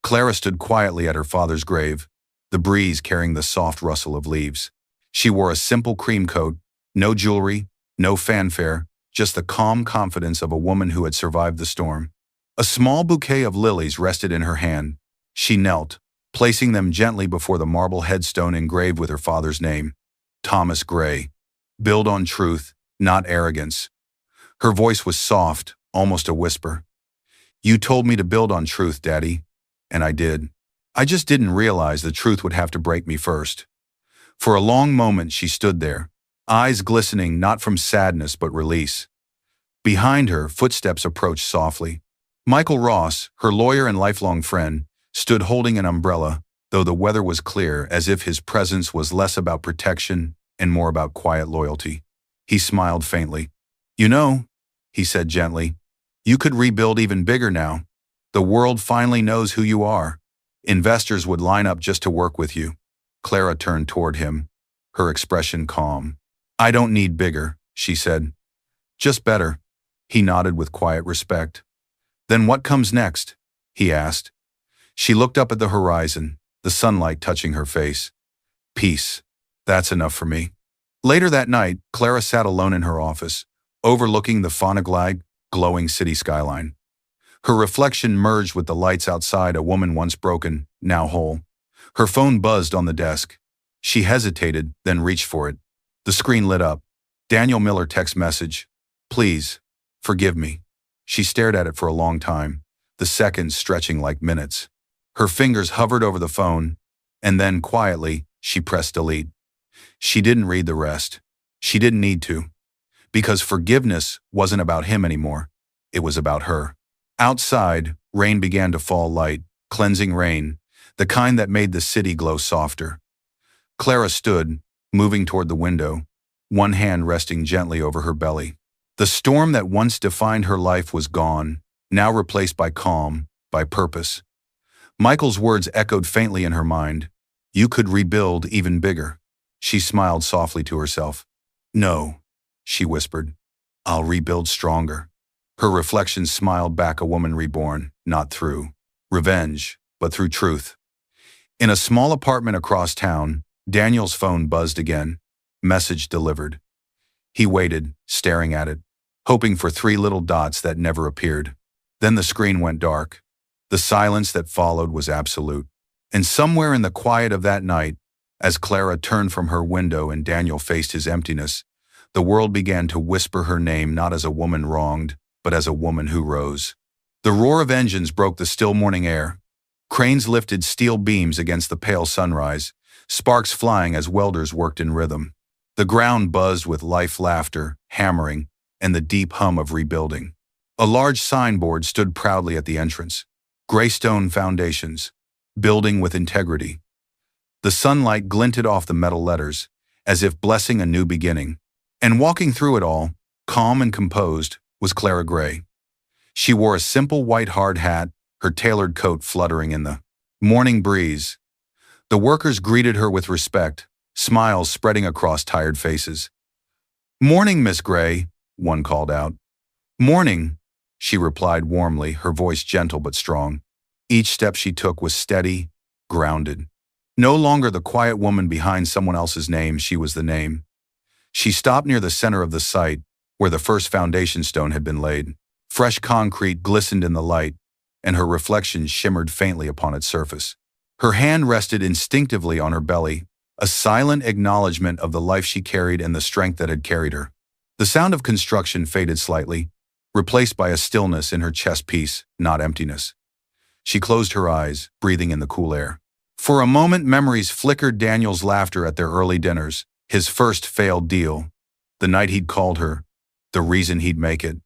Clara stood quietly at her father's grave, the breeze carrying the soft rustle of leaves. She wore a simple cream coat, no jewelry, no fanfare, just the calm confidence of a woman who had survived the storm. A small bouquet of lilies rested in her hand. She knelt, placing them gently before the marble headstone engraved with her father's name, Thomas Gray. Build on truth, not arrogance. Her voice was soft, almost a whisper. You told me to build on truth, Daddy, and I did. I just didn't realize the truth would have to break me first. For a long moment she stood there, eyes glistening not from sadness but release. Behind her, footsteps approached softly. Michael Ross, her lawyer and lifelong friend, stood holding an umbrella, though the weather was clear, as if his presence was less about protection and more about quiet loyalty. He smiled faintly. You know, he said gently, you could rebuild even bigger now. The world finally knows who you are. Investors would line up just to work with you. Clara turned toward him, her expression calm. I don't need bigger, she said. Just better. He nodded with quiet respect. Then what comes next? He asked. She looked up at the horizon, the sunlight touching her face. Peace. That's enough for me. Later that night, Clara sat alone in her office, overlooking the Fonaglag, glowing city skyline. Her reflection merged with the lights outside, a woman once broken, now whole. Her phone buzzed on the desk. She hesitated, then reached for it. The screen lit up. Daniel Miller text message. Please, forgive me. She stared at it for a long time, the seconds stretching like minutes. Her fingers hovered over the phone, and then, quietly, she pressed delete. She didn't read the rest. She didn't need to. Because forgiveness wasn't about him anymore. It was about her. Outside, rain began to fall, light, cleansing rain, the kind that made the city glow softer. Clara stood, moving toward the window, one hand resting gently over her belly. The storm that once defined her life was gone, now replaced by calm, by purpose. Michael's words echoed faintly in her mind. You could rebuild even bigger. She smiled softly to herself. No, she whispered. I'll rebuild stronger. Her reflection smiled back, a woman reborn, not through revenge, but through truth. In a small apartment across town, Daniel's phone buzzed again. Message delivered. He waited, staring at it, hoping for three little dots that never appeared. Then the screen went dark. The silence that followed was absolute. And somewhere in the quiet of that night, as Clara turned from her window and Daniel faced his emptiness, the world began to whisper her name, not as a woman wronged, but as a woman who rose. The roar of engines broke the still morning air. Cranes lifted steel beams against the pale sunrise, sparks flying as welders worked in rhythm. The ground buzzed with life, laughter, hammering, and the deep hum of rebuilding. A large signboard stood proudly at the entrance. Greystone Foundations, building with integrity. The sunlight glinted off the metal letters, as if blessing a new beginning. And walking through it all, calm and composed, was Clara Gray. She wore a simple white hard hat, her tailored coat fluttering in the morning breeze. The workers greeted her with respect, smiles spreading across tired faces. Morning, Miss Gray, one called out. Morning, she replied warmly, her voice gentle but strong. Each step she took was steady, grounded. No longer the quiet woman behind someone else's name, she was the name. She stopped near the center of the site, where the first foundation stone had been laid. Fresh concrete glistened in the light, and her reflection shimmered faintly upon its surface. Her hand rested instinctively on her belly, a silent acknowledgement of the life she carried and the strength that had carried her. The sound of construction faded slightly, replaced by a stillness in her chest piece, not emptiness. She closed her eyes, breathing in the cool air. For a moment, memories flickered. Daniel's laughter at their early dinners, his first failed deal, the night he'd called her, the reason he'd make it,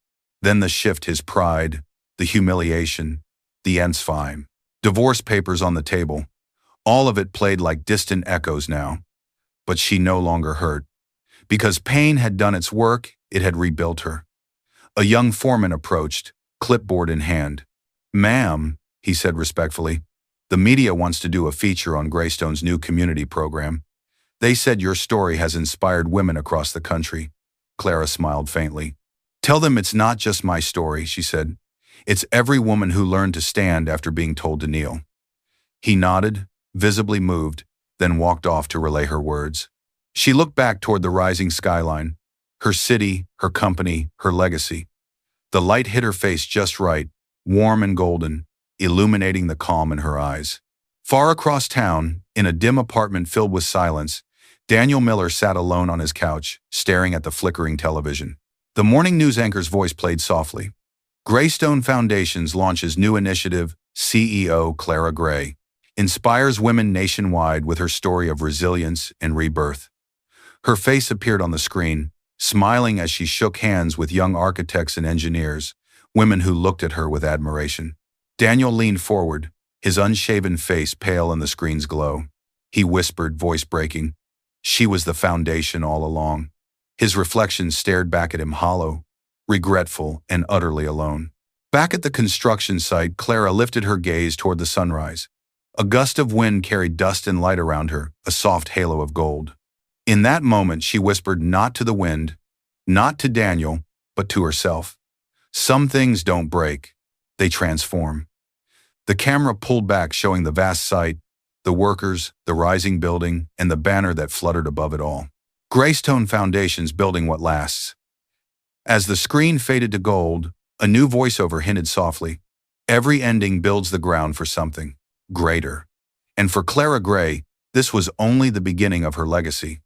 then the shift, his pride, the humiliation, the Ensfime, divorce papers on the table. All of it played like distant echoes now. But she no longer hurt. Because pain had done its work, it had rebuilt her. A young foreman approached, clipboard in hand. "Ma'am," he said respectfully, "the media wants to do a feature on Greystone's new community program. They said your story has inspired women across the country." Clara smiled faintly. "Tell them it's not just my story," she said. "It's every woman who learned to stand after being told to kneel." He nodded, visibly moved, then walked off to relay her words. She looked back toward the rising skyline, her city, her company, her legacy. The light hit her face just right, warm and golden, illuminating the calm in her eyes. Far across town, in a dim apartment filled with silence, Daniel Miller sat alone on his couch, staring at the flickering television. The morning news anchor's voice played softly. Greystone Foundations launches new initiative. CEO Clara Gray inspires women nationwide with her story of resilience and rebirth. Her face appeared on the screen, smiling as she shook hands with young architects and engineers, women who looked at her with admiration. Daniel leaned forward, his unshaven face pale in the screen's glow. He whispered, voice breaking, "She was the foundation all along." His reflection stared back at him, hollow, regretful, and utterly alone. Back at the construction site, Clara lifted her gaze toward the sunrise. A gust of wind carried dust and light around her, a soft halo of gold. In that moment, she whispered not to the wind, not to Daniel, but to herself. Some things don't break, they transform. The camera pulled back, showing the vast site, the workers, the rising building, and the banner that fluttered above it all. Greystone Foundations, building what lasts. As the screen faded to gold, a new voiceover hinted softly, "Every ending builds the ground for something greater." And for Clara Gray, this was only the beginning of her legacy.